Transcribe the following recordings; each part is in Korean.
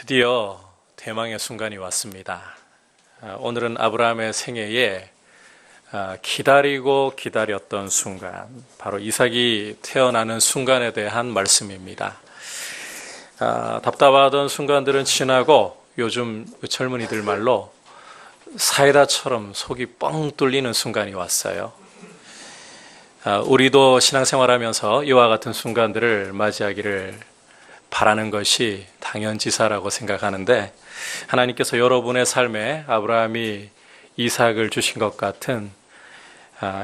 드디어 대망의 순간이 왔습니다. 오늘은 아브라함의 생애에 기다리고 기다렸던 순간, 바로 이삭이 태어나는 순간에 대한 말씀입니다. 답답하던 순간들은 지나고 요즘 젊은이들 말로 사이다처럼 속이 뻥 뚫리는 순간이 왔어요. 우리도 신앙생활하면서 이와 같은 순간들을 맞이하기를 바라는 것이 당연지사라고 생각하는데, 하나님께서 여러분의 삶에 아브라함이 이삭을 주신 것 같은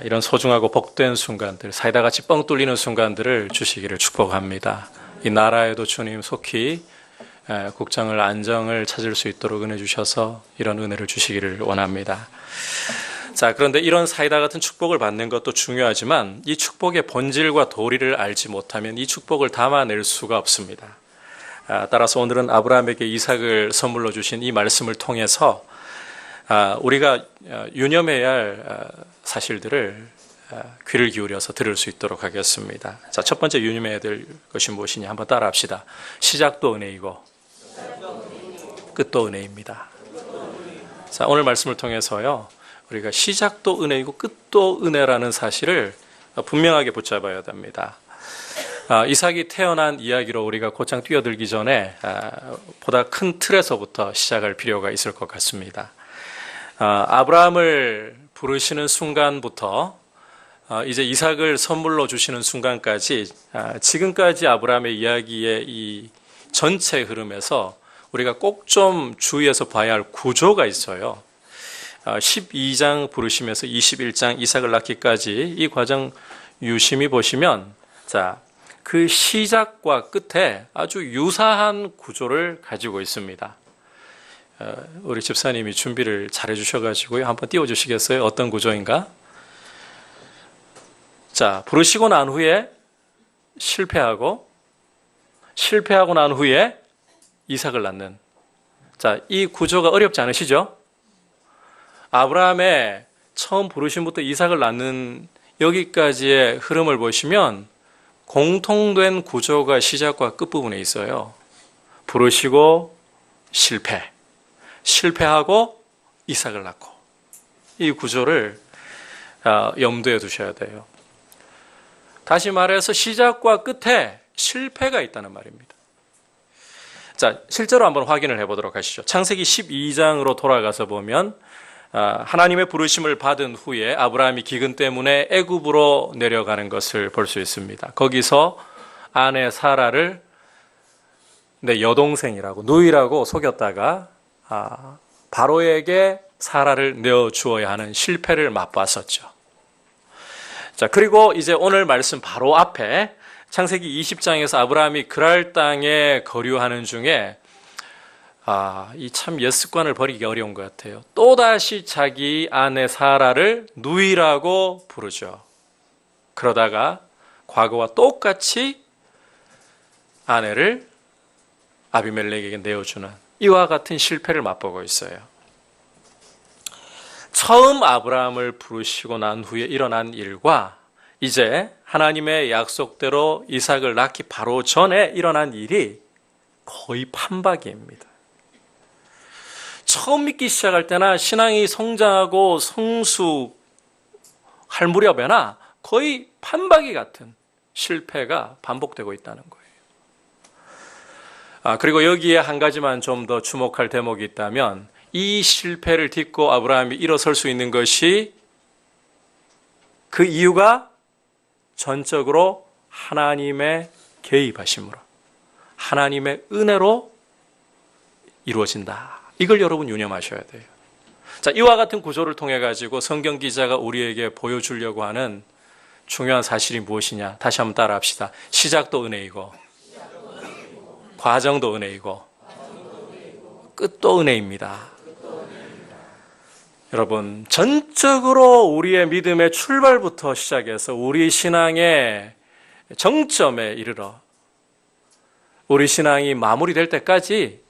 이런 소중하고 복된 순간들, 사이다같이 뻥 뚫리는 순간들을 주시기를 축복합니다. 이 나라에도 주님 속히 국정을 안정을 찾을 수 있도록 은혜 주셔서 이런 은혜를 주시기를 원합니다. 자, 그런데 이런 사이다 같은 축복을 받는 것도 중요하지만 이 축복의 본질과 도리를 알지 못하면 이 축복을 담아낼 수가 없습니다. 따라서 오늘은 아브라함에게 이삭을 선물로 주신 이 말씀을 통해서 우리가 유념해야 할 사실들을 귀를 기울여서 들을 수 있도록 하겠습니다. 자, 첫 번째 유념해야 될 것이 무엇이냐 한번 따라 합시다. 시작도 은혜이고 끝도 은혜입니다. 자, 오늘 말씀을 통해서요, 우리가 시작도 은혜이고 끝도 은혜라는 사실을 분명하게 붙잡아야 됩니다. 이삭이 태어난 이야기로 우리가 곧장 뛰어들기 전에 보다 큰 틀에서부터 시작할 필요가 있을 것 같습니다. 아브라함을 부르시는 순간부터 이제 이삭을 선물로 주시는 순간까지, 지금까지 아브라함의 이야기의 이 전체 흐름에서 우리가 꼭 좀 주의해서 봐야 할 구조가 있어요. 12장 부르시면서 21장 이삭을 낳기까지 이 과정 유심히 보시면, 자, 그 시작과 끝에 아주 유사한 구조를 가지고 있습니다. 우리 집사님이 준비를 잘 해주셔가지고요, 한번 띄워주시겠어요? 어떤 구조인가? 자, 부르시고 난 후에 실패하고 난 후에 이삭을 낳는, 자, 이 구조가 어렵지 않으시죠? 아브라함의 처음 부르심부터 이삭을 낳는 여기까지의 흐름을 보시면 공통된 구조가 시작과 끝부분에 있어요. 부르시고 실패하고 이삭을 낳고, 이 구조를 염두에 두셔야 돼요. 다시 말해서 시작과 끝에 실패가 있다는 말입니다. 자, 실제로 한번 확인을 해보도록 하시죠. 창세기 12장으로 돌아가서 보면 하나님의 부르심을 받은 후에 아브라함이 기근 때문에 애굽으로 내려가는 것을 볼 수 있습니다. 거기서 아내 사라를 내 여동생이라고, 누이라고 속였다가 바로에게 사라를 내어주어야 하는 실패를 맛봤었죠. 자, 그리고 이제 오늘 말씀 바로 앞에 창세기 20장에서 아브라함이 그랄 땅에 거류하는 중에 이 참 옛 습관을 버리기 어려운 것 같아요. 또다시 자기 아내 사라를 누이라고 부르죠. 그러다가 과거와 똑같이 아내를 아비멜렉에게 내어주는 이와 같은 실패를 맛보고 있어요. 처음 아브라함을 부르시고 난 후에 일어난 일과 이제 하나님의 약속대로 이삭을 낳기 바로 전에 일어난 일이 거의 판박이입니다. 처음 믿기 시작할 때나 신앙이 성장하고 성숙할 무렵에나 거의 판박이 같은 실패가 반복되고 있다는 거예요. 그리고 여기에 한 가지만 좀 더 주목할 대목이 있다면, 이 실패를 딛고 아브라함이 일어설 수 있는 것이, 그 이유가 전적으로 하나님의 개입하심으로, 하나님의 은혜로 이루어진다. 이걸 여러분 유념하셔야 돼요. 자, 이와 같은 구조를 통해 가지고 성경 기자가 우리에게 보여주려고 하는 중요한 사실이 무엇이냐? 다시 한번 따라 합시다. 시작도 은혜이고 과정도 은혜이고 끝도 은혜입니다. 여러분, 전적으로 우리의 믿음의 출발부터 시작해서 우리 신앙의 정점에 이르러 우리 신앙이 마무리될 때까지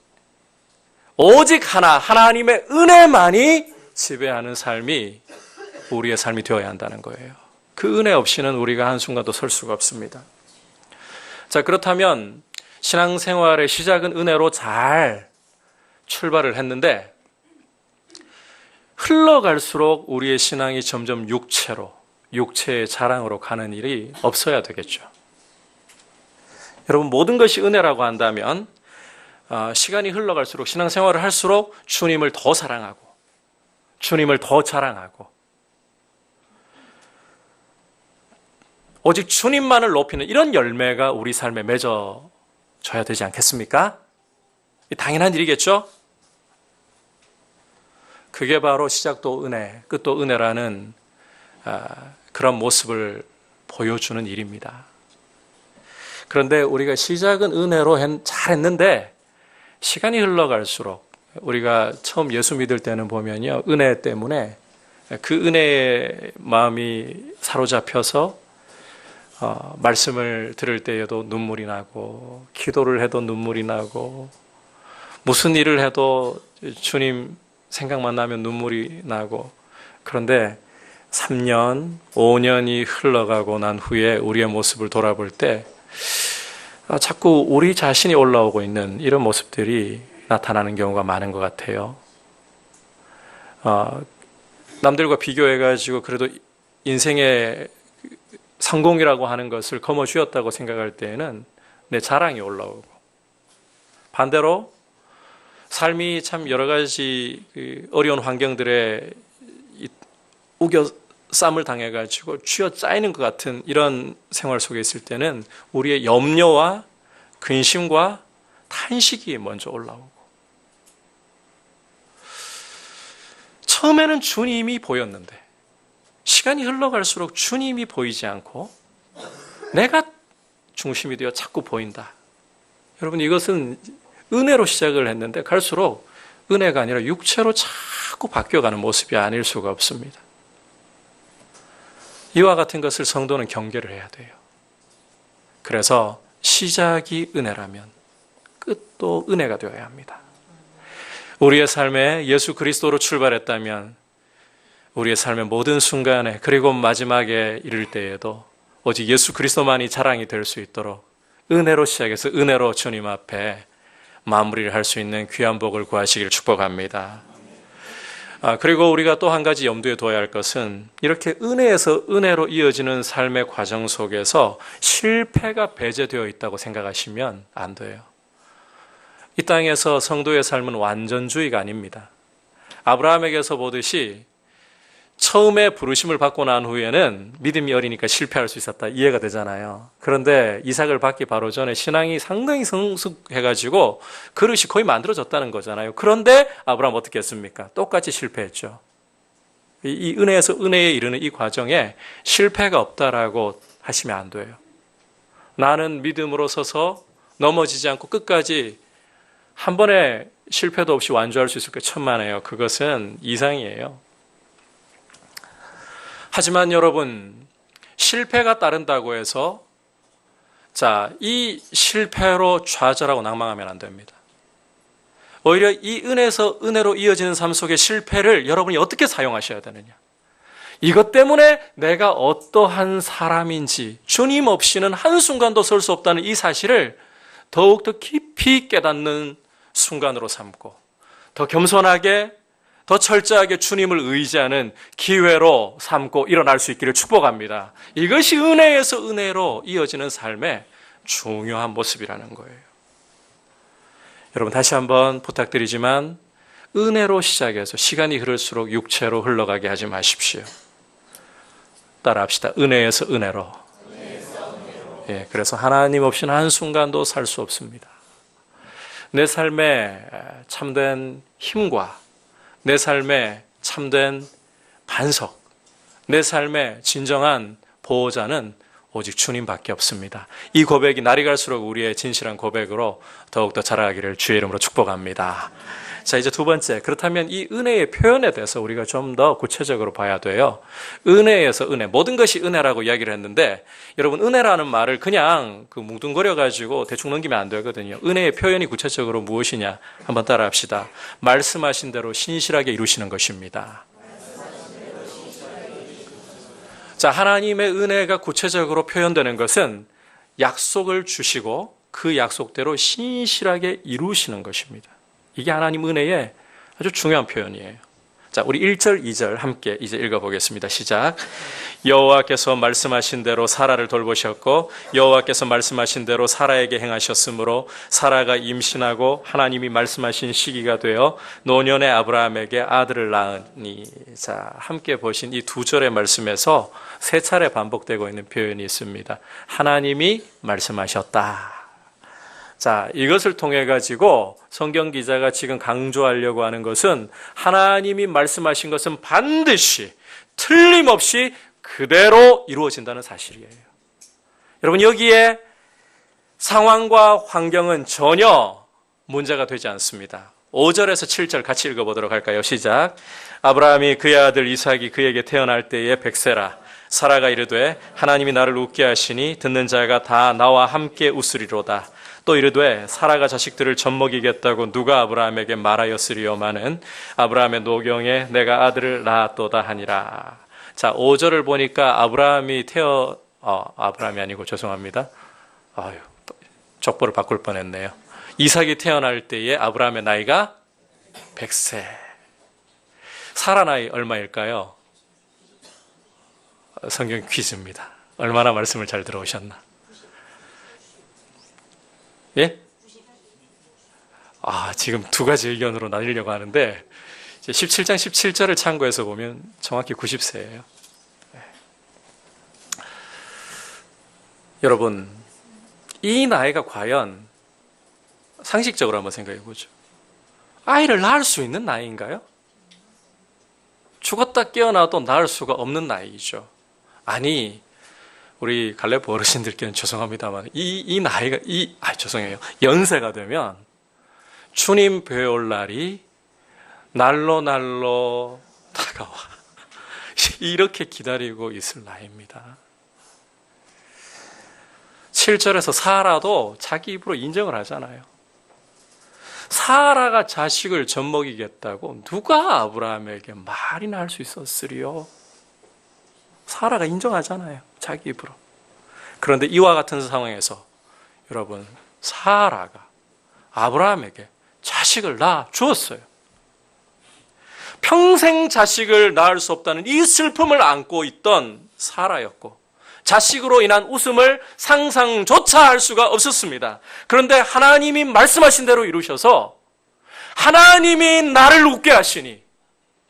오직 하나님의 은혜만이 지배하는 삶이 우리의 삶이 되어야 한다는 거예요. 그 은혜 없이는 우리가 한순간도 설 수가 없습니다. 자, 그렇다면 신앙생활의 시작은 은혜로 잘 출발을 했는데 흘러갈수록 우리의 신앙이 점점 육체의 자랑으로 가는 일이 없어야 되겠죠. 여러분, 모든 것이 은혜라고 한다면 시간이 흘러갈수록, 신앙생활을 할수록 주님을 더 사랑하고 주님을 더 자랑하고 오직 주님만을 높이는 이런 열매가 우리 삶에 맺어져야 되지 않겠습니까? 당연한 일이겠죠? 그게 바로 시작도 은혜, 끝도 은혜라는 그런 모습을 보여주는 일입니다. 그런데 우리가 시작은 은혜로 잘했는데 시간이 흘러갈수록, 우리가 처음 예수 믿을 때는 보면요, 은혜 때문에 그 은혜의 마음이 사로잡혀서 말씀을 들을 때에도 눈물이 나고, 기도를 해도 눈물이 나고, 무슨 일을 해도 주님 생각만 나면 눈물이 나고. 그런데 3년, 5년이 흘러가고 난 후에 우리의 모습을 돌아볼 때 자꾸 우리 자신이 올라오고 있는 이런 모습들이 나타나는 경우가 많은 것 같아요. 남들과 비교해가지고 그래도 인생의 성공이라고 하는 것을 거머쥐었다고 생각할 때에는 내 자랑이 올라오고, 반대로 삶이 참 여러 가지 어려운 환경들에 우겨쌈을 당해가지고 쥐어짜이는 것 같은 이런 생활 속에 있을 때는 우리의 염려와 근심과 탄식이 먼저 올라오고, 처음에는 주님이 보였는데 시간이 흘러갈수록 주님이 보이지 않고 내가 중심이 되어 자꾸 보인다. 여러분, 이것은 은혜로 시작을 했는데 갈수록 은혜가 아니라 육체로 자꾸 바뀌어가는 모습이 아닐 수가 없습니다. 이와 같은 것을 성도는 경계를 해야 돼요. 그래서 시작이 은혜라면 끝도 은혜가 되어야 합니다. 우리의 삶에 예수 그리스도로 출발했다면 우리의 삶의 모든 순간에, 그리고 마지막에 이를 때에도 오직 예수 그리스도만이 자랑이 될 수 있도록 은혜로 시작해서 은혜로 주님 앞에 마무리를 할 수 있는 귀한 복을 구하시기를 축복합니다. 그리고 우리가 또 한 가지 염두에 둬야 할 것은, 이렇게 은혜에서 은혜로 이어지는 삶의 과정 속에서 실패가 배제되어 있다고 생각하시면 안 돼요. 이 땅에서 성도의 삶은 완전주의가 아닙니다. 아브라함에게서 보듯이 처음에 부르심을 받고 난 후에는 믿음이 어리니까 실패할 수 있었다, 이해가 되잖아요. 그런데 이삭을 받기 바로 전에 신앙이 상당히 성숙해가지고 그릇이 거의 만들어졌다는 거잖아요. 그런데 아브라함 어떻게 했습니까? 똑같이 실패했죠. 이 은혜에서 은혜에 이르는 이 과정에 실패가 없다라고 하시면 안 돼요. 나는 믿음으로 서서 넘어지지 않고 끝까지 한 번의 실패도 없이 완주할 수 있을 까 천만에요. 그것은 이상이에요. 하지만 여러분, 실패가 따른다고 해서 이 실패로 좌절하고 낭망하면 안 됩니다. 오히려 이 은혜에서 은혜로 이어지는 삶 속의 실패를 여러분이 어떻게 사용하셔야 되느냐. 이것 때문에 내가 어떠한 사람인지 주님 없이는 한순간도 설 수 없다는 이 사실을 더욱더 깊이 깨닫는 순간으로 삼고, 더 겸손하게, 더 철저하게 주님을 의지하는 기회로 삼고 일어날 수 있기를 축복합니다. 이것이 은혜에서 은혜로 이어지는 삶의 중요한 모습이라는 거예요. 여러분, 다시 한번 부탁드리지만 은혜로 시작해서 시간이 흐를수록 육체로 흘러가게 하지 마십시오. 따라합시다. 은혜에서 은혜로. 예, 그래서 하나님 없이는 한순간도 살 수 없습니다. 내 삶에 참된 힘과 내 삶에 참된 반석, 내 삶의 진정한 보호자는 오직 주님밖에 없습니다. 이 고백이 날이 갈수록 우리의 진실한 고백으로 더욱더 자라가기를 주의 이름으로 축복합니다. 자, 이제 두 번째, 그렇다면 이 은혜의 표현에 대해서 우리가 좀 더 구체적으로 봐야 돼요. 은혜에서 은혜, 모든 것이 은혜라고 이야기를 했는데, 여러분, 은혜라는 말을 그냥 뭉뚱거려가지고 대충 넘기면 안 되거든요. 은혜의 표현이 구체적으로 무엇이냐 한번 따라합시다. 말씀하신 대로 신실하게 이루시는 것입니다. 자, 하나님의 은혜가 구체적으로 표현되는 것은 약속을 주시고 그 약속대로 신실하게 이루시는 것입니다. 이게 하나님 은혜의 아주 중요한 표현이에요. 자, 우리 1절, 2절 함께 이제 읽어보겠습니다. 시작. 여호와께서 말씀하신 대로 사라를 돌보셨고 여호와께서 말씀하신 대로 사라에게 행하셨으므로 사라가 임신하고 하나님이 말씀하신 시기가 되어 노년의 아브라함에게 아들을 낳으니. 자, 함께 보신 이 두 절의 말씀에서 세 차례 반복되고 있는 표현이 있습니다. 하나님이 말씀하셨다. 자, 이것을 통해 가지고 성경 기자가 지금 강조하려고 하는 것은 하나님이 말씀하신 것은 반드시 틀림없이 그대로 이루어진다는 사실이에요. 여러분, 여기에 상황과 환경은 전혀 문제가 되지 않습니다. 5절에서 7절 같이 읽어보도록 할까요? 시작. 아브라함이 그의 아들 이삭이 그에게 태어날 때에 백세라. 사라가 이르되 하나님이 나를 웃게 하시니 듣는 자가 다 나와 함께 웃으리로다. 또 이르되 사라가 자식들을 젖먹이겠다고 누가 아브라함에게 말하였으리요마는 아브라함의 노경에 내가 아들을 낳았도다 하니라. 자, 5절을 보니까 아브라함이 아브라함이 아니고 죄송합니다. 족보를 바꿀 뻔했네요. 이삭이 태어날 때에 아브라함의 나이가 100세. 사라 나이 얼마일까요? 성경 퀴즈입니다. 얼마나 말씀을 잘 들어오셨나? 예? 지금 두 가지 의견으로 나뉘려고 하는데 17장 17절을 참고해서 보면 정확히 90세예요. 네. 여러분, 이 나이가 과연 상식적으로 한번 생각해 보죠. 아이를 낳을 수 있는 나이인가요? 죽었다 깨어나도 낳을 수가 없는 나이죠. 아니, 우리 갈렙 어르신들께는 죄송합니다만 이 나이가 죄송해요. 연세가 되면 주님 뵈올 날이 날로 다가와. 이렇게 기다리고 있을 나이입니다. 7절에서 사라도 자기 입으로 인정을 하잖아요. 사라가 자식을 젖먹이겠다고 누가 아브라함에게 말이나 할 수 있었으리요? 사라가 인정하잖아요. 자기 입으로. 그런데 이와 같은 상황에서 여러분, 사라가 아브라함에게 자식을 낳아 주었어요. 평생 자식을 낳을 수 없다는 이 슬픔을 안고 있던 사라였고 자식으로 인한 웃음을 상상조차 할 수가 없었습니다. 그런데 하나님이 말씀하신 대로 이루셔서 하나님이 나를 웃게 하시니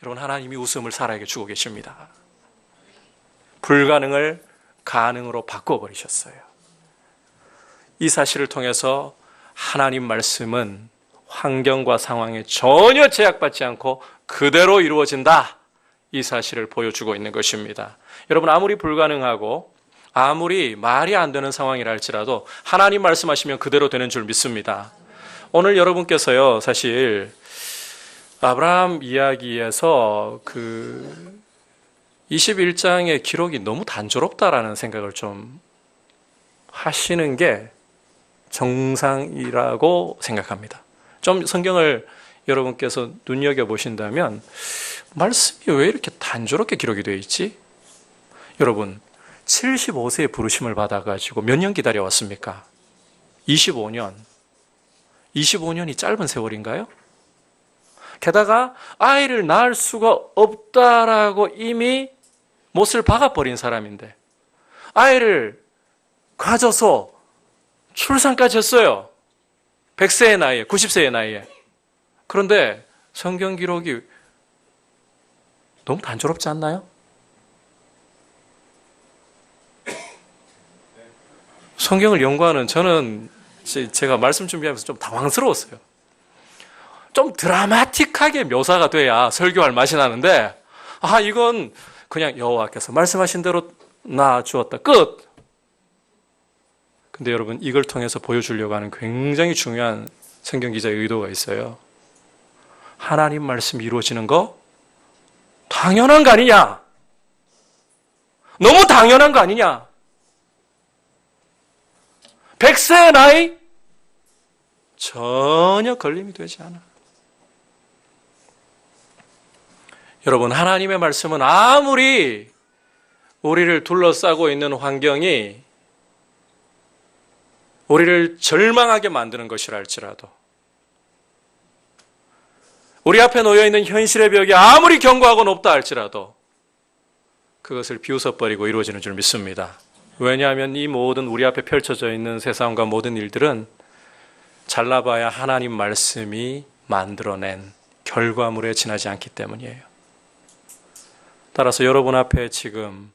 여러분, 하나님이 웃음을 사라에게 주고 계십니다. 불가능을 가능으로 바꿔버리셨어요. 이 사실을 통해서 하나님 말씀은 환경과 상황에 전혀 제약받지 않고 그대로 이루어진다. 이 사실을 보여주고 있는 것입니다. 여러분, 아무리 불가능하고 아무리 말이 안 되는 상황이라 할지라도 하나님 말씀하시면 그대로 되는 줄 믿습니다. 오늘 여러분께서요, 사실 아브라함 이야기에서 21장의 기록이 너무 단조롭다라는 생각을 좀 하시는 게 정상이라고 생각합니다. 좀 성경을 여러분께서 눈여겨보신다면 말씀이 왜 이렇게 단조롭게 기록이 되어 있지? 여러분, 75세에 부르심을 받아가지고 몇 년 기다려왔습니까? 25년. 25년이 짧은 세월인가요? 게다가 아이를 낳을 수가 없다라고 이미 못을 박아버린 사람인데 아이를 가져서 출산까지 했어요. 100세의 나이에, 90세의 나이에. 그런데 성경 기록이 너무 단조롭지 않나요? 성경을 연구하는 저는 제가 말씀 준비하면서 좀 당황스러웠어요. 좀 드라마틱하게 묘사가 돼야 설교할 맛이 나는데 이건 그냥 여호와께서 말씀하신 대로 낳아주었다. 끝! 근데 여러분, 이걸 통해서 보여주려고 하는 굉장히 중요한 성경 기자의 의도가 있어요. 하나님 말씀이 이루어지는 거 당연한 거 아니냐? 너무 당연한 거 아니냐? 100세의 나이? 전혀 걸림이 되지 않아. 여러분, 하나님의 말씀은 아무리 우리를 둘러싸고 있는 환경이 우리를 절망하게 만드는 것이라 할지라도 우리 앞에 놓여있는 현실의 벽이 아무리 견고하고 높다 할지라도 그것을 비웃어버리고 이루어지는 줄 믿습니다. 왜냐하면 이 모든 우리 앞에 펼쳐져 있는 세상과 모든 일들은 잘나봐야 하나님 말씀이 만들어낸 결과물에 지나지 않기 때문이에요. 따라서 여러분 앞에 지금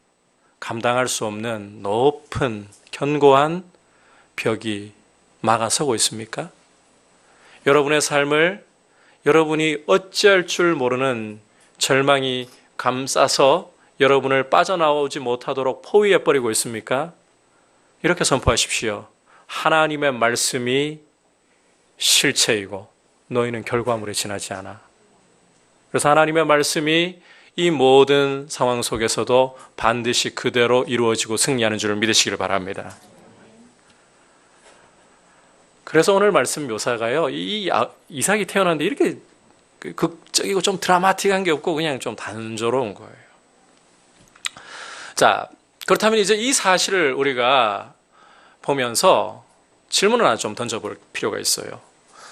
감당할 수 없는 높은 견고한 벽이 막아서고 있습니까? 여러분의 삶을 여러분이 어찌할 줄 모르는 절망이 감싸서 여러분을 빠져나오지 못하도록 포위해버리고 있습니까? 이렇게 선포하십시오. 하나님의 말씀이 실체이고 너희는 결과물에 지나지 않아. 그래서 하나님의 말씀이 이 모든 상황 속에서도 반드시 그대로 이루어지고 승리하는 줄을 믿으시기를 바랍니다. 그래서 오늘 말씀 묘사가요, 이삭이 태어났는데 이렇게 극적이고 좀 드라마틱한 게 없고 그냥 좀 단조로운 거예요. 자, 그렇다면 이제 이 사실을 우리가 보면서 질문을 하나 좀 던져볼 필요가 있어요.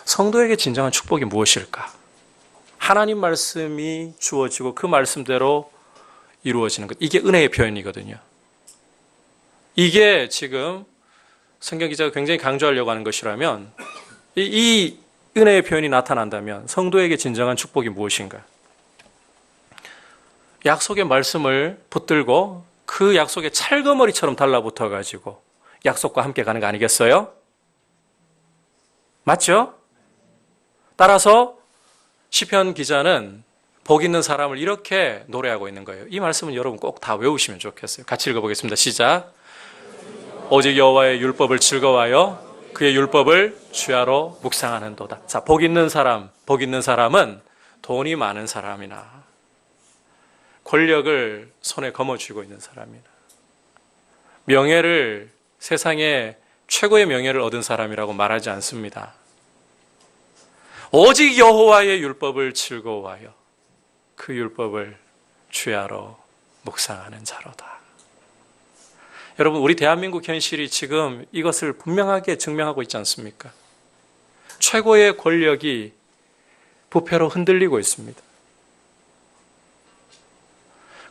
성도에게 진정한 축복이 무엇일까? 하나님 말씀이 주어지고 그 말씀대로 이루어지는 것. 이게 은혜의 표현이거든요. 이게 지금 성경 기자가 굉장히 강조하려고 하는 것이라면 이 은혜의 표현이 나타난다면 성도에게 진정한 축복이 무엇인가? 약속의 말씀을 붙들고 그 약속에 찰거머리처럼 달라붙어 가지고 약속과 함께 가는 거 아니겠어요? 맞죠? 따라서 시편 기자는 복 있는 사람을 이렇게 노래하고 있는 거예요. 이 말씀은 여러분 꼭 다 외우시면 좋겠어요. 같이 읽어보겠습니다. 시작. 오직 여호와의 율법을 즐거워하여 그의 율법을 주야로 묵상하는도다. 자, 복 있는 사람은 돈이 많은 사람이나 권력을 손에 거머쥐고 있는 사람이나 명예를 세상에 최고의 명예를 얻은 사람이라고 말하지 않습니다. 오직 여호와의 율법을 즐거워하여 그 율법을 주야로 묵상하는 자로다. 여러분, 우리 대한민국 현실이 지금 이것을 분명하게 증명하고 있지 않습니까? 최고의 권력이 부패로 흔들리고 있습니다.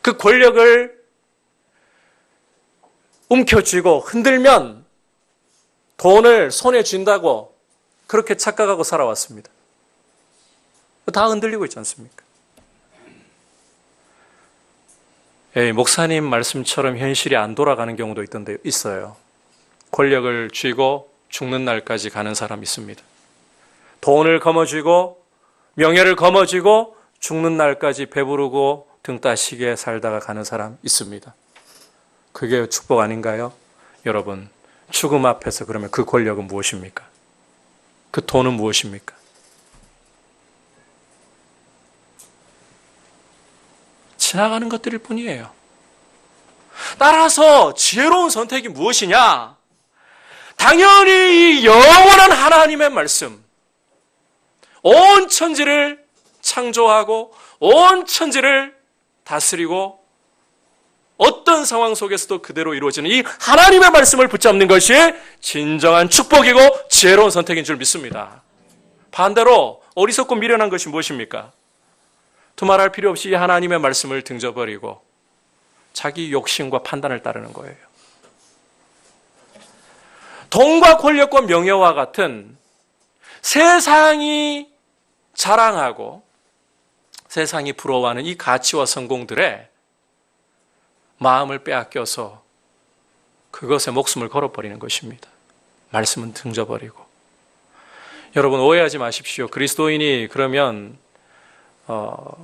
그 권력을 움켜쥐고 흔들면 돈을 손에 쥔다고 그렇게 착각하고 살아왔습니다. 다 흔들리고 있지 않습니까? 목사님 말씀처럼 현실이 안 돌아가는 경우도 있어요. 권력을 쥐고 죽는 날까지 가는 사람 있습니다. 돈을 거머쥐고 명예를 거머쥐고 죽는 날까지 배부르고 등 따시게 살다가 가는 사람 있습니다. 그게 축복 아닌가요? 여러분, 죽음 앞에서 그러면 그 권력은 무엇입니까? 그 돈은 무엇입니까? 지나가는 것들일 뿐이에요. 따라서 지혜로운 선택이 무엇이냐? 당연히 이 영원한 하나님의 말씀, 온 천지를 창조하고 온 천지를 다스리고 어떤 상황 속에서도 그대로 이루어지는 이 하나님의 말씀을 붙잡는 것이 진정한 축복이고 지혜로운 선택인 줄 믿습니다. 반대로 어리석고 미련한 것이 무엇입니까? 두말할 필요 없이 하나님의 말씀을 등져버리고 자기 욕심과 판단을 따르는 거예요. 돈과 권력과 명예와 같은 세상이 자랑하고 세상이 부러워하는 이 가치와 성공들에 마음을 빼앗겨서 그것에 목숨을 걸어버리는 것입니다. 말씀은 등져버리고. 여러분, 오해하지 마십시오. 그리스도인이 그러면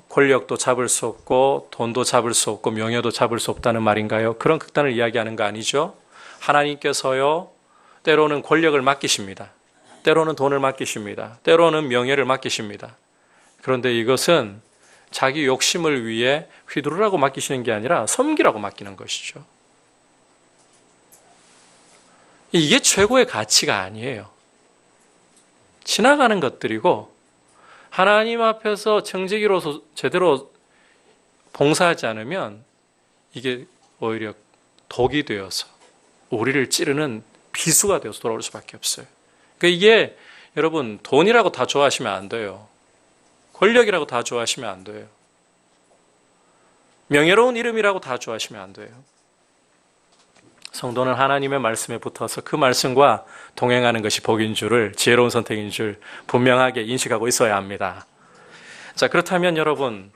권력도 잡을 수 없고 돈도 잡을 수 없고 명예도 잡을 수 없다는 말인가요? 그런 극단을 이야기하는 거 아니죠? 하나님께서요, 때로는 권력을 맡기십니다. 때로는 돈을 맡기십니다. 때로는 명예를 맡기십니다. 그런데 이것은 자기 욕심을 위해 휘두르라고 맡기시는 게 아니라 섬기라고 맡기는 것이죠. 이게 최고의 가치가 아니에요. 지나가는 것들이고 하나님 앞에서 청지기로서 제대로 봉사하지 않으면 이게 오히려 독이 되어서 우리를 찌르는 비수가 되어서 돌아올 수밖에 없어요. 그러니까 이게 여러분 돈이라고 다 좋아하시면 안 돼요. 권력이라고 다 좋아하시면 안 돼요. 명예로운 이름이라고 다 좋아하시면 안 돼요. 성도는 하나님의 말씀에 붙어서 그 말씀과 동행하는 것이 복인 줄을, 지혜로운 선택인 줄 분명하게 인식하고 있어야 합니다. 자, 그렇다면 여러분,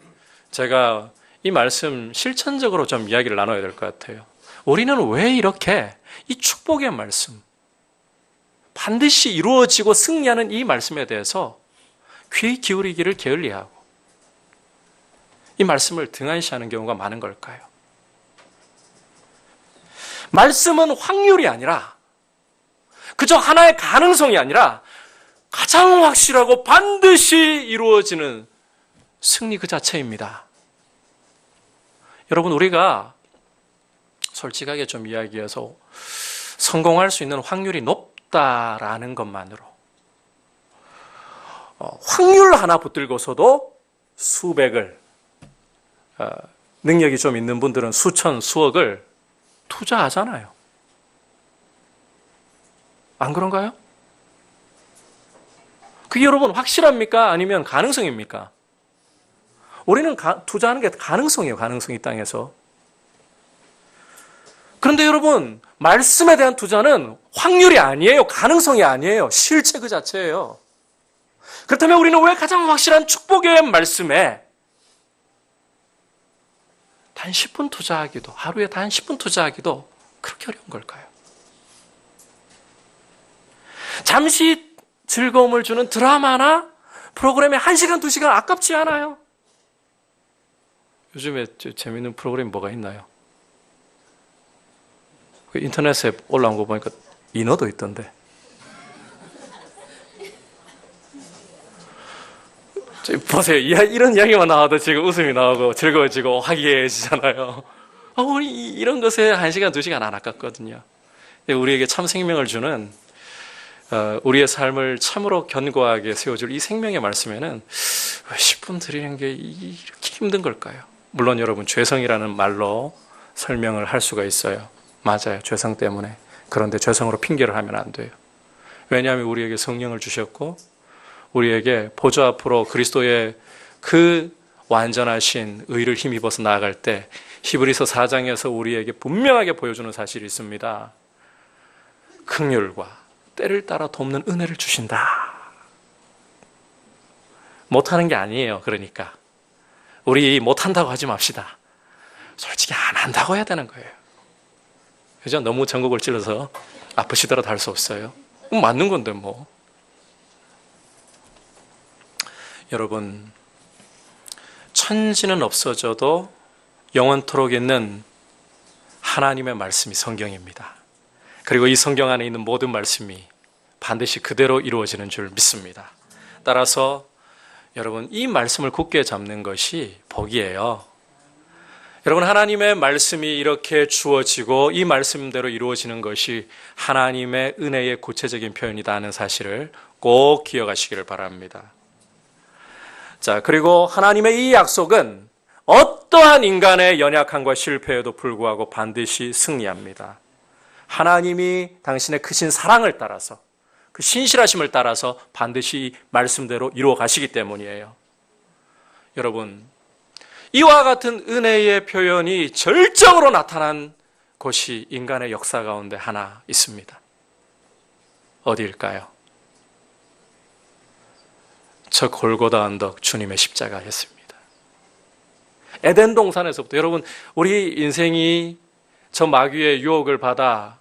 제가 이 말씀 실천적으로 좀 이야기를 나눠야 될 것 같아요. 우리는 왜 이렇게 이 축복의 말씀, 반드시 이루어지고 승리하는 이 말씀에 대해서 귀 기울이기를 게을리하고 이 말씀을 등한시하는 경우가 많은 걸까요? 말씀은 확률이 아니라, 그저 하나의 가능성이 아니라 가장 확실하고 반드시 이루어지는 승리 그 자체입니다. 여러분, 우리가 솔직하게 좀 이야기해서 성공할 수 있는 확률이 높다라는 것만으로, 확률 하나 붙들고서도 수백을, 능력이 좀 있는 분들은 수천, 수억을 투자하잖아요. 안 그런가요? 그게 여러분 확실합니까? 아니면 가능성입니까? 우리는 투자하는 게 가능성이에요. 가능성, 이 땅에서. 그런데 여러분, 말씀에 대한 투자는 확률이 아니에요. 가능성이 아니에요. 실체 그 자체예요. 그렇다면 우리는 왜 가장 확실한 축복의 말씀에 단 10분 투자하기도, 하루에 단 10분 투자하기도 그렇게 어려운 걸까요? 잠시 즐거움을 주는 드라마나 프로그램에 1시간, 2시간 아깝지 않아요? 요즘에 재밌는 프로그램이 뭐가 있나요? 인터넷에 올라온 거 보니까 인어도 있던데. 보세요. 이런 이야기만 나와도 지금 웃음이 나오고 즐거워지고 화기애애해지잖아요. 우리 이런 것에 1시간, 2시간 안 아깝거든요. 우리에게 참 생명을 주는, 우리의 삶을 참으로 견고하게 세워줄 이 생명의 말씀에는 왜 10분 드리는 게 이렇게 힘든 걸까요? 물론 여러분, 죄성이라는 말로 설명을 할 수가 있어요. 맞아요. 죄성 때문에. 그런데 죄성으로 핑계를 하면 안 돼요. 왜냐하면 우리에게 성령을 주셨고 우리에게 보좌 앞으로 그리스도의 그 완전하신 의를 힘입어서 나아갈 때 히브리서 4장에서 우리에게 분명하게 보여주는 사실이 있습니다. 긍휼과 때를 따라 돕는 은혜를 주신다. 못하는 게 아니에요. 그러니까 우리 못한다고 하지 맙시다. 솔직히 안 한다고 해야 되는 거예요. 그죠? 너무 전곡을 찔러서 아프시더라도 할 수 없어요. 맞는 건데 뭐. 여러분, 천지는 없어져도 영원토록 있는 하나님의 말씀이 성경입니다. 그리고 이 성경 안에 있는 모든 말씀이 반드시 그대로 이루어지는 줄 믿습니다. 따라서 여러분, 이 말씀을 굳게 잡는 것이 복이에요. 여러분, 하나님의 말씀이 이렇게 주어지고 이 말씀대로 이루어지는 것이 하나님의 은혜의 구체적인 표현이다 하는 사실을 꼭 기억하시기를 바랍니다. 자, 그리고 하나님의 이 약속은 어떠한 인간의 연약함과 실패에도 불구하고 반드시 승리합니다. 하나님이 당신의 크신 사랑을 따라서, 그 신실하심을 따라서 반드시 말씀대로 이루어 가시기 때문이에요. 여러분, 이와 같은 은혜의 표현이 절정으로 나타난 곳이 인간의 역사 가운데 하나 있습니다. 어디일까요? 저 골고다 언덕, 주님의 십자가였습니다. 에덴 동산에서부터, 여러분, 우리 인생이 저 마귀의 유혹을 받아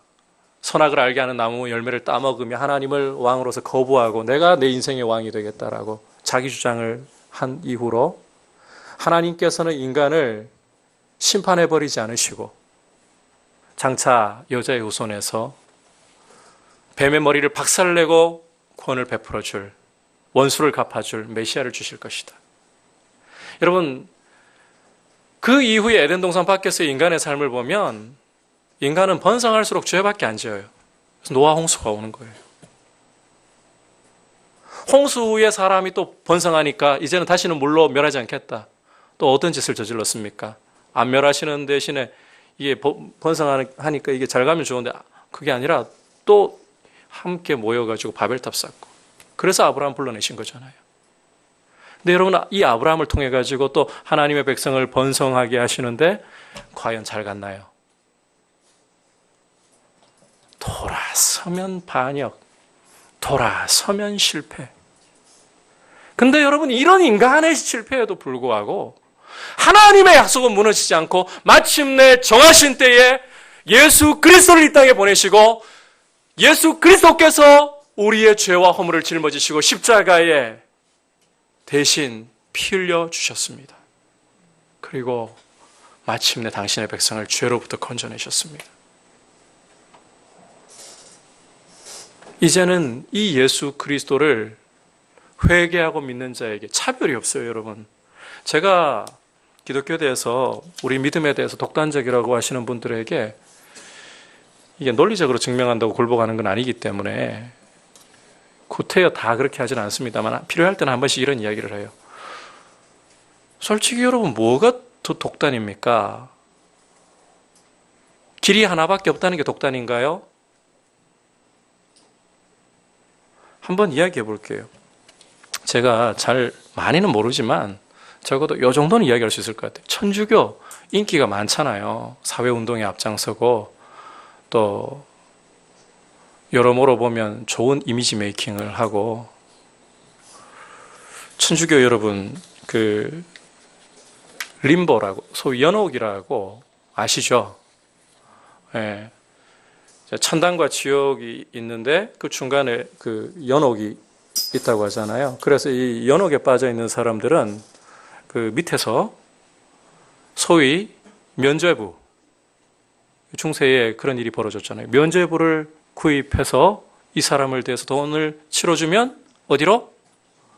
선악을 알게 하는 나무 열매를 따먹으며 하나님을 왕으로서 거부하고 내가 내 인생의 왕이 되겠다라고 자기 주장을 한 이후로 하나님께서는 인간을 심판해버리지 않으시고 장차 여자의 후손에서 뱀의 머리를 박살내고 구원을 베풀어줄, 원수를 갚아줄 메시아를 주실 것이다. 여러분, 그 이후에 에덴 동산 밖에서의 인간의 삶을 보면 인간은 번성할수록 죄밖에 안 지어요. 그래서 노아 홍수가 오는 거예요. 홍수 후에 사람이 또 번성하니까 이제는 다시는 물로 멸하지 않겠다. 또 어떤 짓을 저질렀습니까? 안 멸하시는 대신에 이게 번성하니까 이게 잘 가면 좋은데 그게 아니라 또 함께 모여가지고 바벨탑 쌓고, 그래서 아브라함 불러내신 거잖아요. 근데 여러분, 이 아브라함을 통해 가지고 또 하나님의 백성을 번성하게 하시는데 과연 잘 갔나요? 돌아서면 반역, 돌아서면 실패. 근데 여러분, 이런 인간의 실패에도 불구하고 하나님의 약속은 무너지지 않고 마침내 정하신 때에 예수 그리스도를 이 땅에 보내시고 예수 그리스도께서 우리의 죄와 허물을 짊어지시고 십자가에 대신 피 흘려 주셨습니다. 그리고 마침내 당신의 백성을 죄로부터 건져내셨습니다. 이제는 이 예수 그리스도를 회개하고 믿는 자에게 차별이 없어요, 여러분. 제가 기독교에 대해서, 우리 믿음에 대해서 독단적이라고 하시는 분들에게 이게 논리적으로 증명한다고 굴복하는 건 아니기 때문에 구태여 다 그렇게 하지는 않습니다만 필요할 때는 한 번씩 이런 이야기를 해요. 솔직히 여러분, 뭐가 더 독단입니까? 길이 하나밖에 없다는 게 독단인가요? 한번 이야기해 볼게요. 제가 잘 많이는 모르지만 적어도 이 정도는 이야기할 수 있을 것 같아요. 천주교 인기가 많잖아요. 사회운동에 앞장서고 또 여러모로 보면 좋은 이미지 메이킹을 하고, 천주교 여러분 그 림보라고 소위 연옥이라고 아시죠? 예. 천당과 지옥이 있는데 그 중간에 그 연옥이 있다고 하잖아요. 그래서 이 연옥에 빠져 있는 사람들은 그 밑에서 소위 면죄부, 중세에 그런 일이 벌어졌잖아요. 면죄부를 구입해서 이 사람을 대해서 돈을 치러주면 어디로?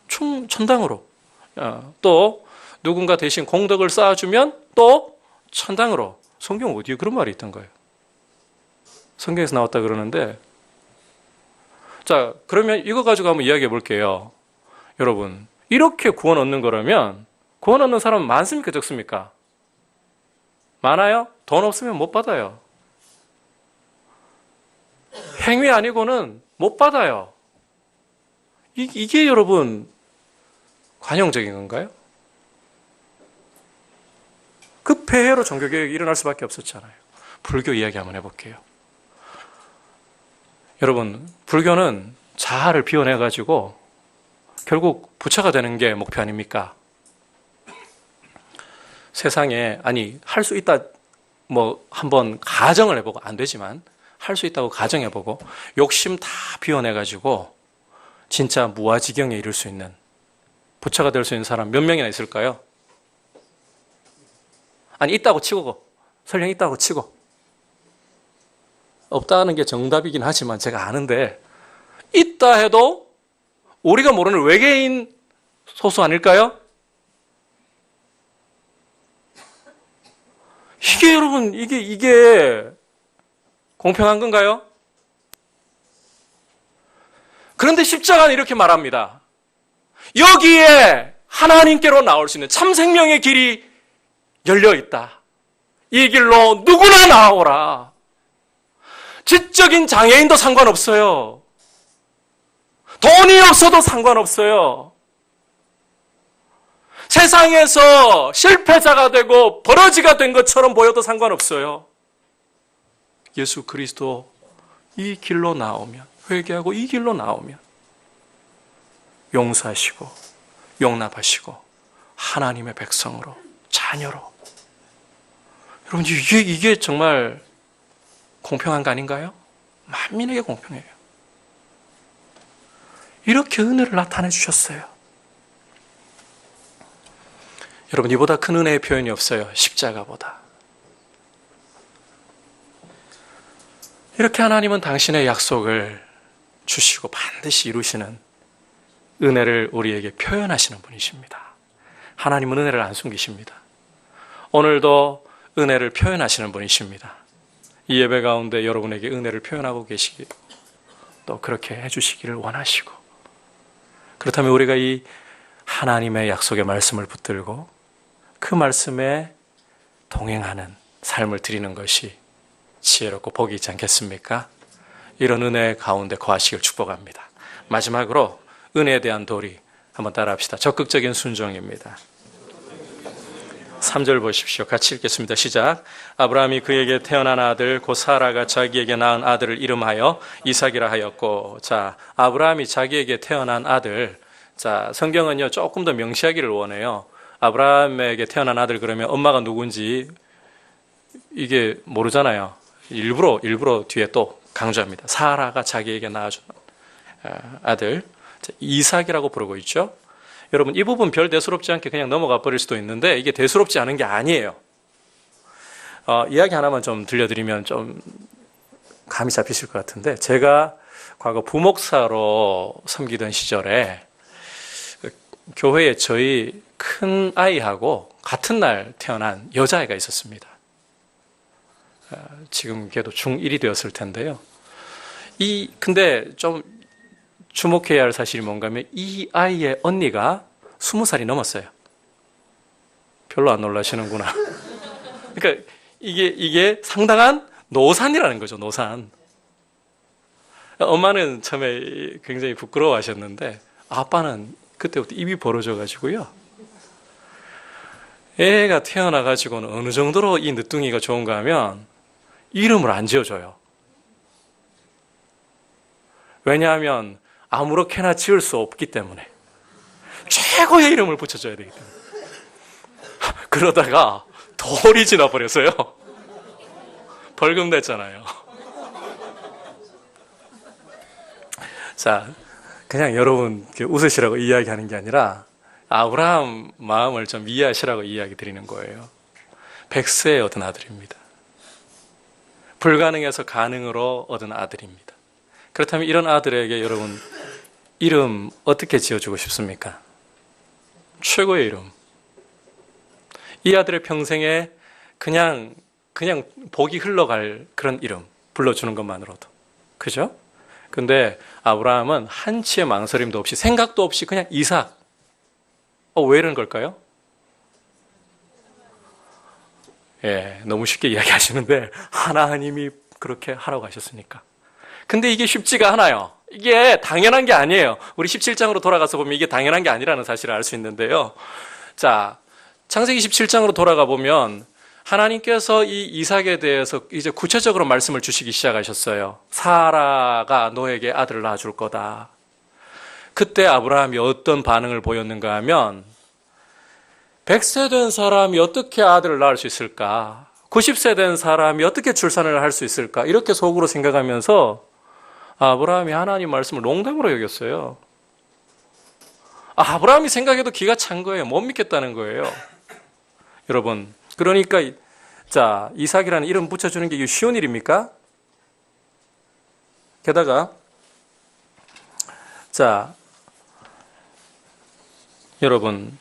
천당으로. 또 누군가 대신 공덕을 쌓아주면 또 천당으로. 성경 어디에 그런 말이 있던가요? 성경에서 나왔다 그러는데, 자, 그러면 이거 가지고 한번 이야기해 볼게요. 여러분, 이렇게 구원 얻는 거라면 구원 얻는 사람은 많습니까, 적습니까? 많아요? 돈 없으면 못 받아요. 행위 아니고는 못 받아요. 이게 여러분 관용적인 건가요? 그 폐해로 종교개혁이 일어날 수밖에 없었잖아요. 불교 이야기 한번 해볼게요. 여러분, 불교는 자아를 비워내가지고 결국 부처가 되는 게 목표 아닙니까? 세상에, 아니, 할 수 있다, 뭐, 한번 가정을 해보고, 안 되지만, 할 수 있다고 가정해보고, 욕심 다 비워내가지고, 진짜 무아지경에 이를 수 있는, 부처가 될 수 있는 사람 몇 명이나 있을까요? 아니, 있다고 치고, 설령 있다고 치고, 없다는 게 정답이긴 하지만 제가 아는데, 있다 해도 우리가 모르는 외계인 소수 아닐까요? 이게 여러분, 이게 공평한 건가요? 그런데 십자가는 이렇게 말합니다. 여기에 하나님께로 나올 수 있는 참 생명의 길이 열려 있다. 이 길로 누구나 나오라. 지적인 장애인도 상관없어요. 돈이 없어도 상관없어요. 세상에서 실패자가 되고 버러지가 된 것처럼 보여도 상관없어요. 예수 그리스도 이 길로 나오면, 회개하고 이 길로 나오면 용서하시고 용납하시고 하나님의 백성으로, 자녀로. 여러분, 이게 정말 공평한 거 아닌가요? 만민에게 공평해요. 이렇게 은혜를 나타내 주셨어요. 여러분, 이보다 큰 은혜의 표현이 없어요. 십자가보다. 이렇게 하나님은 당신의 약속을 주시고 반드시 이루시는 은혜를 우리에게 표현하시는 분이십니다. 하나님은 은혜를 안 숨기십니다. 오늘도 은혜를 표현하시는 분이십니다. 이 예배 가운데 여러분에게 은혜를 표현하고 계시기, 또 그렇게 해주시기를 원하시고, 그렇다면 우리가 이 하나님의 약속의 말씀을 붙들고 그 말씀에 동행하는 삶을 드리는 것이 지혜롭고 복이 있지 않겠습니까? 이런 은혜 가운데 거하시길 축복합니다. 마지막으로 은혜에 대한 도리, 한번 따라합시다. 적극적인 순종입니다. 3절 보십시오. 같이 읽겠습니다. 시작. 아브라함이 그에게 태어난 아들 곧 사라가 자기에게 낳은 아들을 이름하여 이삭이라 하였고. 자, 아브라함이 자기에게 태어난 아들. 자, 성경은요 조금 더 명시하기를 원해요. 아브라함에게 태어난 아들 그러면 엄마가 누군지 이게 모르잖아요. 일부러 뒤에 또 강조합니다. 사라가 자기에게 낳아준 아들 이삭이라고 부르고 있죠. 여러분 이 부분 별 대수롭지 않게 그냥 넘어가 버릴 수도 있는데 이게 대수롭지 않은 게 아니에요. 이야기 하나만 좀 들려드리면 좀 감이 잡히실 것 같은데, 제가 과거 부목사로 섬기던 시절에 교회에 저희 큰 아이하고 같은 날 태어난 여자아이가 있었습니다. 지금 걔도 중1이 되었을 텐데요. 근데 좀 주목해야 할 사실이 뭔가 하면 이 아이의 언니가 20살이 넘었어요. 별로 안 놀라시는구나. 그러니까 이게 상당한 노산이라는 거죠, 노산. 엄마는 처음에 굉장히 부끄러워 하셨는데 아빠는 그때부터 입이 벌어져 가지고요. 애가 태어나 가지고는 어느 정도로 이 늦둥이가 좋은가 하면 이름을 안 지어줘요. 왜냐하면 아무렇게나 지을 수 없기 때문에 최고의 이름을 붙여줘야 되기 때문에. 그러다가 돌이 지나버렸어요. 벌금 냈잖아요. 자, 그냥 여러분 웃으시라고 이야기하는 게 아니라 아브라함 마음을 좀 이해하시라고 이야기 드리는 거예요. 백세에 얻은 아들입니다. 불가능해서 가능으로 얻은 아들입니다. 그렇다면 이런 아들에게 여러분 이름 어떻게 지어주고 싶습니까? 최고의 이름. 이 아들의 평생에 그냥 복이 흘러갈 그런 이름 불러주는 것만으로도. 그죠? 근데 아브라함은 한치의 망설임도 없이 생각도 없이 그냥 이삭. 왜 이런 걸까요? 예, 너무 쉽게 이야기하시는데 하나님이 그렇게 하라고 하셨으니까. 근데 이게 쉽지가 않아요. 이게 당연한 게 아니에요. 우리 17장으로 돌아가서 보면 이게 당연한 게 아니라는 사실을 알 수 있는데요. 자, 창세기 17장으로 돌아가 보면 하나님께서 이 이삭에 대해서 이제 구체적으로 말씀을 주시기 시작하셨어요. 사라가 너에게 아들을 낳아줄 거다. 그때 아브라함이 어떤 반응을 보였는가 하면 100세 된 사람이 어떻게 아들을 낳을 수 있을까? 90세 된 사람이 어떻게 출산을 할 수 있을까? 이렇게 속으로 생각하면서 아브라함이 하나님 말씀을 농담으로 여겼어요. 아브라함이 생각해도 기가 찬 거예요. 못 믿겠다는 거예요. 여러분, 그러니까 자, 이삭이라는 이름 붙여주는 게 쉬운 일입니까? 게다가 자, 여러분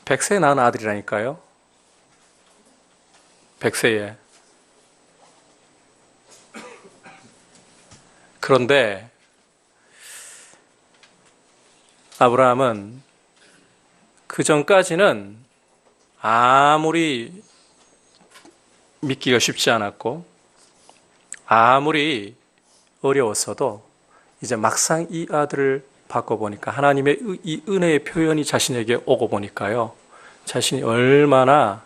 100세에 낳은 아들이라니까요. 100세에. 그런데 아브라함은 그 전까지는 아무리 믿기가 쉽지 않았고 아무리 어려웠어도 이제 막상 이 아들을 받고 보니까 하나님의 이 은혜의 표현이 자신에게 오고 보니까요, 자신이 얼마나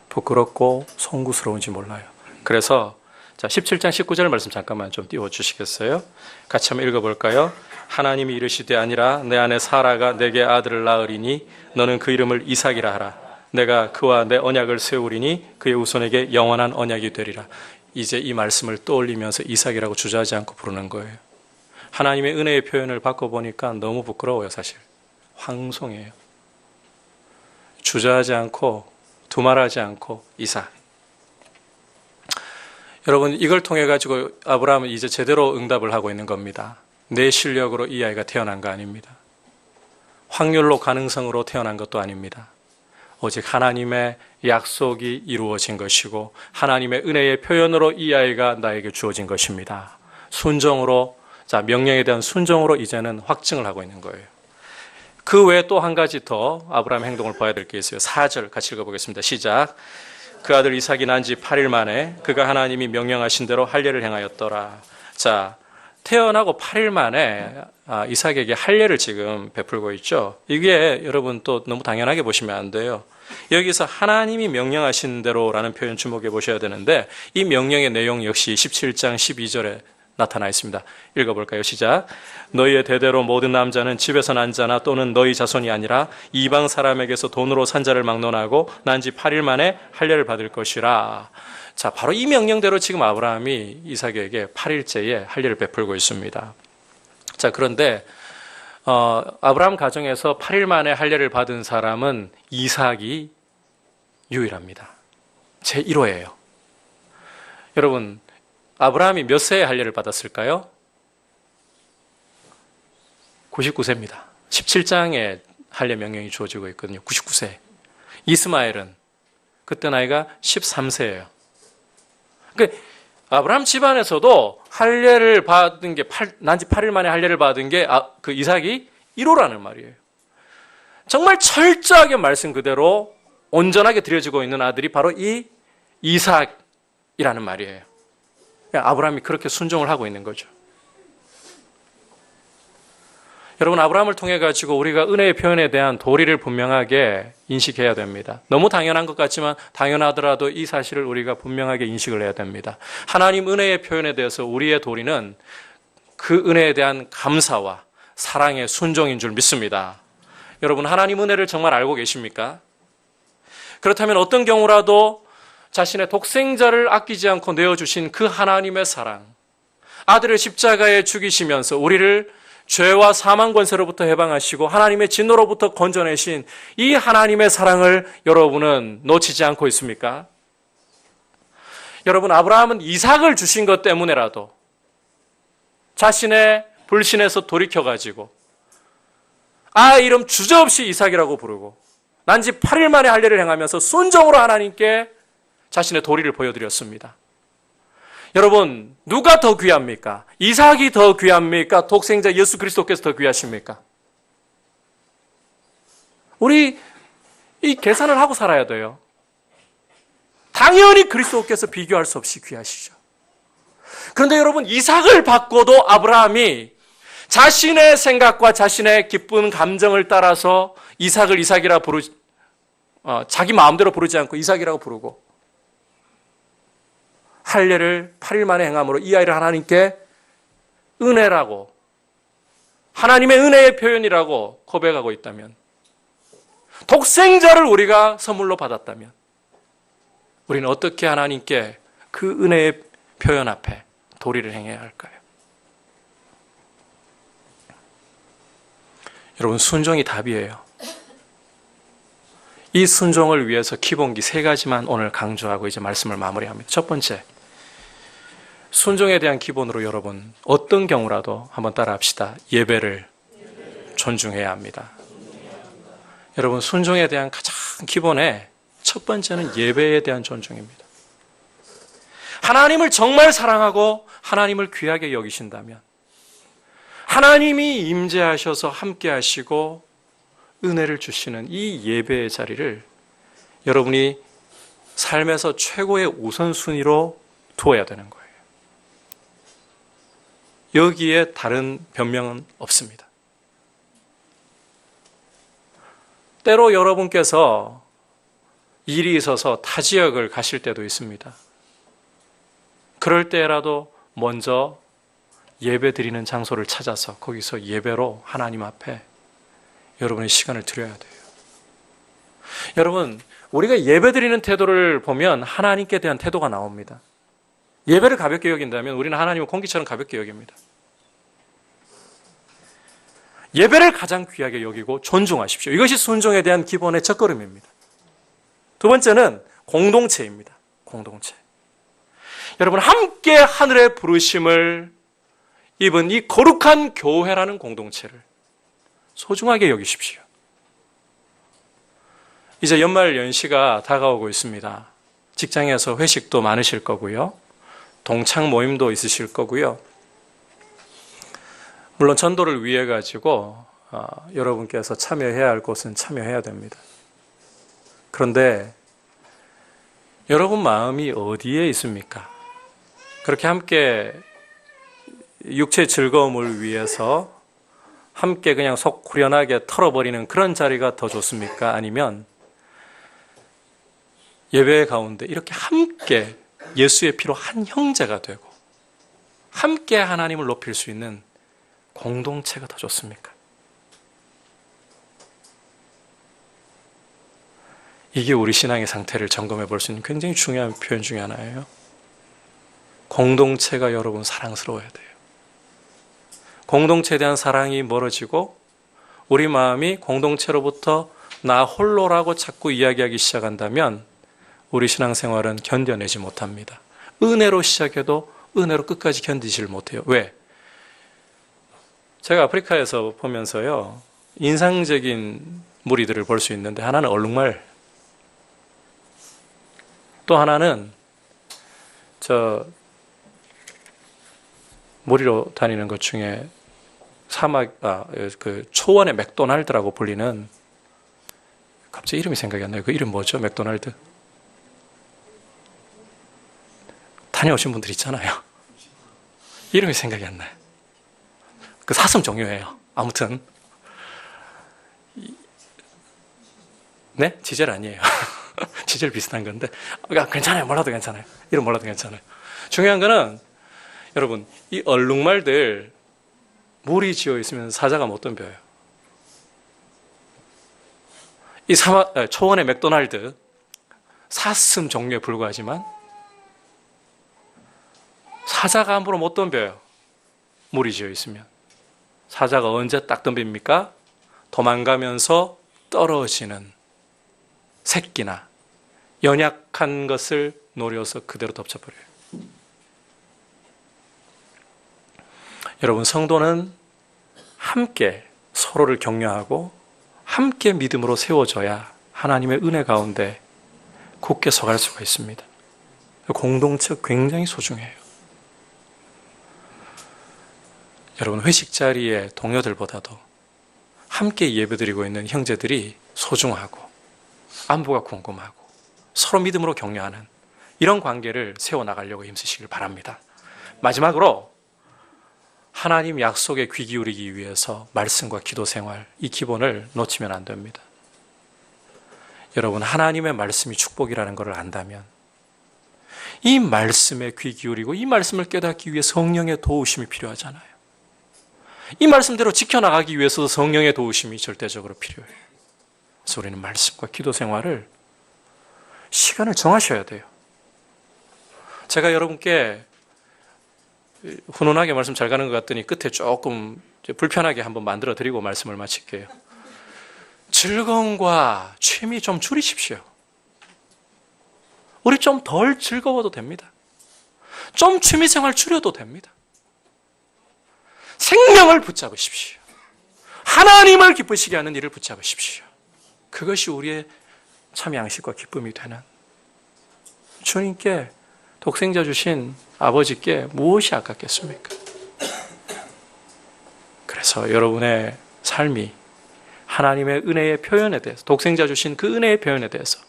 부끄럽고 송구스러운지 몰라요. 그래서 자, 17장 19절 말씀 잠깐만 좀 띄워주시겠어요? 같이 한번 읽어볼까요? 하나님이 이르시되 아니라 내 아내 사라가 내게 아들을 낳으리니 너는 그 이름을 이삭이라 하라. 내가 그와 내 언약을 세우리니 그의 후손에게 영원한 언약이 되리라. 이제 이 말씀을 떠올리면서 이삭이라고 주저하지 않고 부르는 거예요. 하나님의 은혜의 표현을 받고 보니까 너무 부끄러워요. 사실 황송해요. 주저하지 않고 두말하지 않고 이삭. 여러분, 이걸 통해 가지고 아브라함은 이제 제대로 응답을 하고 있는 겁니다. 내 실력으로 이 아이가 태어난 거 아닙니다. 확률로 가능성으로 태어난 것도 아닙니다. 오직 하나님의 약속이 이루어진 것이고 하나님의 은혜의 표현으로 이 아이가 나에게 주어진 것입니다. 순종으로, 자, 명령에 대한 순종으로 이제는 확증을 하고 있는 거예요. 그 외에 또 한 가지 더 아브라함의 행동을 봐야 될 게 있어요. 4절 같이 읽어보겠습니다. 시작. 그 아들 이삭이 난 지 8일 만에 그가 하나님이 명령하신 대로 할례를 행하였더라. 자, 태어나고 8일 만에 이삭에게 할례를 지금 베풀고 있죠. 이게 여러분 또 너무 당연하게 보시면 안 돼요. 여기서 하나님이 명령하신 대로라는 표현 주목해 보셔야 되는데 이 명령의 내용 역시 17장 12절에 나타나 있습니다. 읽어볼까요? 시작. 너희의 대대로 모든 남자는 집에서 난 자나 또는 너희 자손이 아니라 이방 사람에게서 돈으로 산 자를 막론하고 난 지 8일 만에 할례를 받을 것이라. 자, 바로 이 명령대로 지금 아브라함이 이삭에게 8일째에 할례를 베풀고 있습니다. 자, 그런데 아브라함 가정에서 8일 만에 할례를 받은 사람은 이삭이 유일합니다. 제1호예요. 여러분, 아브라함이 몇 세에 할례를 받았을까요? 99세입니다. 17장에 할례 명령이 주어지고 있거든요. 99세. 이스마엘은 그때 나이가 13세예요. 그러니까 아브라함 집안에서도 할례를 받은 게 난지 8일 만에 할례를 받은 게 그 이삭이 1호라는 말이에요. 정말 철저하게 말씀 그대로 온전하게 드려지고 있는 아들이 바로 이 이삭이라는 말이에요. 아브라함이 그렇게 순종을 하고 있는 거죠. 여러분, 아브라함을 통해 가지고 우리가 은혜의 표현에 대한 도리를 분명하게 인식해야 됩니다. 너무 당연한 것 같지만 당연하더라도 이 사실을 우리가 분명하게 인식을 해야 됩니다. 하나님 은혜의 표현에 대해서 우리의 도리는 그 은혜에 대한 감사와 사랑의 순종인 줄 믿습니다. 여러분, 하나님 은혜를 정말 알고 계십니까? 그렇다면 어떤 경우라도 자신의 독생자를 아끼지 않고 내어주신 그 하나님의 사랑, 아들을 십자가에 죽이시면서 우리를 죄와 사망 권세로부터 해방하시고 하나님의 진노로부터 건져내신 이 하나님의 사랑을 여러분은 놓치지 않고 있습니까? 여러분, 아브라함은 이삭을 주신 것 때문에라도 자신의 불신에서 돌이켜가지고 이름 주저없이 이삭이라고 부르고 난지 8일 만에 할례를 행하면서 순종으로 하나님께 자신의 도리를 보여드렸습니다. 여러분, 누가 더 귀합니까? 이삭이 더 귀합니까? 독생자 예수 그리스도께서 더 귀하십니까? 우리 이 계산을 하고 살아야 돼요. 당연히 그리스도께서 비교할 수 없이 귀하시죠. 그런데 여러분, 이삭을 받고도 아브라함이 자신의 생각과 자신의 기쁜 감정을 따라서 이삭을 이삭이라 자기 마음대로 부르지 않고 이삭이라고 부르고 할례를 8일 만에 행함으로 이 아이를 하나님께 은혜라고, 하나님의 은혜의 표현이라고 고백하고 있다면, 독생자를 우리가 선물로 받았다면 우리는 어떻게 하나님께 그 은혜의 표현 앞에 도리를 행해야 할까요? 여러분, 순종이 답이에요. 이 순종을 위해서 기본기 3가지만 오늘 강조하고 이제 말씀을 마무리합니다. 첫 번째, 순종에 대한 기본으로 여러분 어떤 경우라도 한번 따라 합시다. 예배를 존중해야 합니다. 여러분, 순종에 대한 가장 기본의 첫 번째는 예배에 대한 존중입니다. 하나님을 정말 사랑하고 하나님을 귀하게 여기신다면 하나님이 임재하셔서 함께 하시고 은혜를 주시는 이 예배의 자리를 여러분이 삶에서 최고의 우선순위로 두어야 되는 거예요. 여기에 다른 변명은 없습니다. 때로 여러분께서 일이 있어서 타 지역을 가실 때도 있습니다. 그럴 때라도 먼저 예배 드리는 장소를 찾아서 거기서 예배로 하나님 앞에 여러분의 시간을 드려야 돼요. 여러분, 우리가 예배 드리는 태도를 보면 하나님께 대한 태도가 나옵니다. 예배를 가볍게 여긴다면 우리는 하나님을 공기처럼 가볍게 여깁니다. 예배를 가장 귀하게 여기고 존중하십시오. 이것이 순종에 대한 기본의 첫걸음입니다. 두 번째는 공동체입니다. 공동체. 여러분, 함께 하늘의 부르심을 입은 이 거룩한 교회라는 공동체를 소중하게 여기십시오. 이제 연말 연시가 다가오고 있습니다. 직장에서 회식도 많으실 거고요. 동창 모임도 있으실 거고요. 물론 전도를 위해 가지고 여러분께서 참여해야 할 곳은 참여해야 됩니다. 그런데 여러분 마음이 어디에 있습니까? 그렇게 함께 육체의 즐거움을 위해서 함께 그냥 속 후련하게 털어버리는 그런 자리가 더 좋습니까? 아니면 예배 가운데 이렇게 함께 예수의 피로 한 형제가 되고 함께 하나님을 높일 수 있는 공동체가 더 좋습니까? 이게 우리 신앙의 상태를 점검해 볼 수 있는 굉장히 중요한 표현 중에 하나예요. 공동체가 여러분 사랑스러워야 돼요. 공동체에 대한 사랑이 멀어지고 우리 마음이 공동체로부터 나 홀로라고 자꾸 이야기하기 시작한다면 우리 신앙생활은 견뎌내지 못합니다. 은혜로 시작해도 은혜로 끝까지 견디질 못해요. 왜? 제가 아프리카에서 보면서요, 인상적인 무리들을 볼 수 있는데 하나는 얼룩말, 또 하나는 무리로 다니는 것 중에 초원의 맥도날드라고 불리는, 갑자기 이름이 생각이 안 나요. 그 이름 뭐죠? 맥도날드. 다녀오신 분들 있잖아요. 이름이 생각이 안 나요. 그 사슴 종류예요. 아무튼. 네? 지젤 아니에요. 지젤 비슷한 건데. 괜찮아요. 몰라도 괜찮아요. 이름 몰라도 괜찮아요. 중요한 거는 여러분, 이 얼룩말들 물이 지어 있으면 사자가 못 덤벼요. 이 초원의 맥도날드 사슴 종류에 불과하지만 사자가 함부로 못 덤벼요. 물이 지어 있으면. 사자가 언제 딱 덤빕니까? 도망가면서 떨어지는 새끼나 연약한 것을 노려서 그대로 덮쳐버려요. 여러분, 성도는 함께 서로를 격려하고 함께 믿음으로 세워져야 하나님의 은혜 가운데 굳게 서갈 수가 있습니다. 공동체 굉장히 소중해요. 여러분, 회식 자리에 동료들보다도 함께 예배드리고 있는 형제들이 소중하고 안부가 궁금하고 서로 믿음으로 격려하는 이런 관계를 세워나가려고 힘쓰시길 바랍니다. 마지막으로 하나님 약속에 귀 기울이기 위해서 말씀과 기도 생활, 이 기본을 놓치면 안 됩니다. 여러분, 하나님의 말씀이 축복이라는 것을 안다면 이 말씀에 귀 기울이고 이 말씀을 깨닫기 위해 성령의 도우심이 필요하잖아요. 이 말씀대로 지켜나가기 위해서도 성령의 도우심이 절대적으로 필요해요. 그래서 우리는 말씀과 기도 생활을 시간을 정하셔야 돼요. 제가 여러분께 훈훈하게 말씀 잘 가는 것 같더니 끝에 조금 불편하게 한번 만들어 드리고 말씀을 마칠게요. 즐거움과 취미 좀 줄이십시오. 우리 좀 덜 즐거워도 됩니다. 좀 취미생활 줄여도 됩니다. 생명을 붙잡으십시오. 하나님을 기쁘시게 하는 일을 붙잡으십시오. 그것이 우리의 참 양식과 기쁨이 되는, 주님께 독생자 주신 아버지께 무엇이 아깝겠습니까? 그래서 여러분의 삶이 하나님의 은혜의 표현에 대해서, 독생자 주신 그 은혜의 표현에 대해서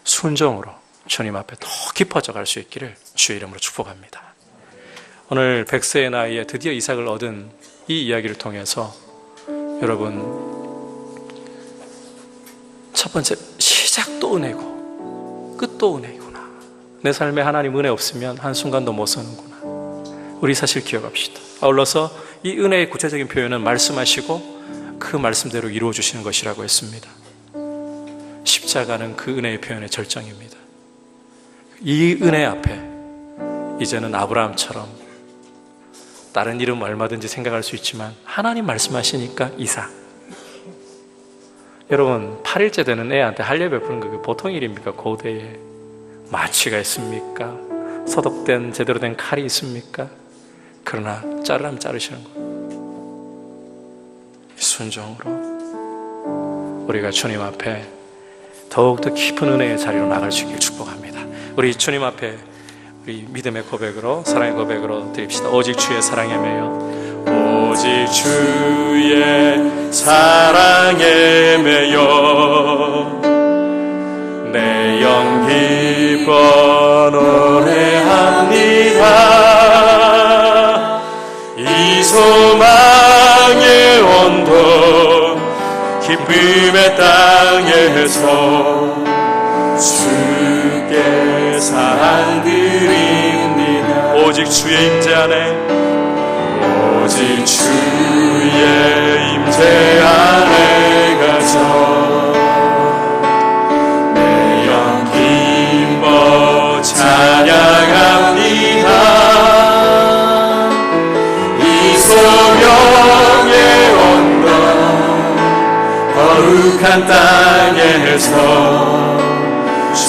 순종으로 주님 앞에 더 깊어져 갈 수 있기를 주의 이름으로 축복합니다. 오늘 100세의 나이에 드디어 이삭을 얻은 이 이야기를 통해서 여러분, 첫 번째, 시작도 은혜고 끝도 은혜구나. 내 삶에 하나님 은혜 없으면 한순간도 못 서는구나. 우리 사실 기억합시다. 아울러서 이 은혜의 구체적인 표현은 말씀하시고 그 말씀대로 이루어 주시는 것이라고 했습니다. 십자가는 그 은혜의 표현의 절정입니다. 이 은혜 앞에 이제는 아브라함처럼 다른 이름 얼마든지 생각할 수 있지만 하나님 말씀하시니까 이삭. 여러분, 8일째 되는 애한테 할례 베푸는 거 보통 일입니까? 고대에 마취가 있습니까? 소독된 제대로 된 칼이 있습니까? 그러나 자르라면 자르시는 거예요. 순종으로 우리가 주님 앞에 더욱더 깊은 은혜의 자리로 나갈 수 있길 축복합니다. 우리 주님 앞에 우리 믿음의 고백으로, 사랑의 고백으로 드립시다. 오직 주의 사랑에 매여, 오직 주의 사랑에 매여 내 영 기뻐 노래합니다. 소망의 언덕 기쁨의 땅에서 주께 사랑 드립니다. 오직 주의 임재 안에, 오직 주의 임재 안에 가서 내 영 기뻐 찬양합니다. 이 소명의 언덕 거룩한 땅에서 주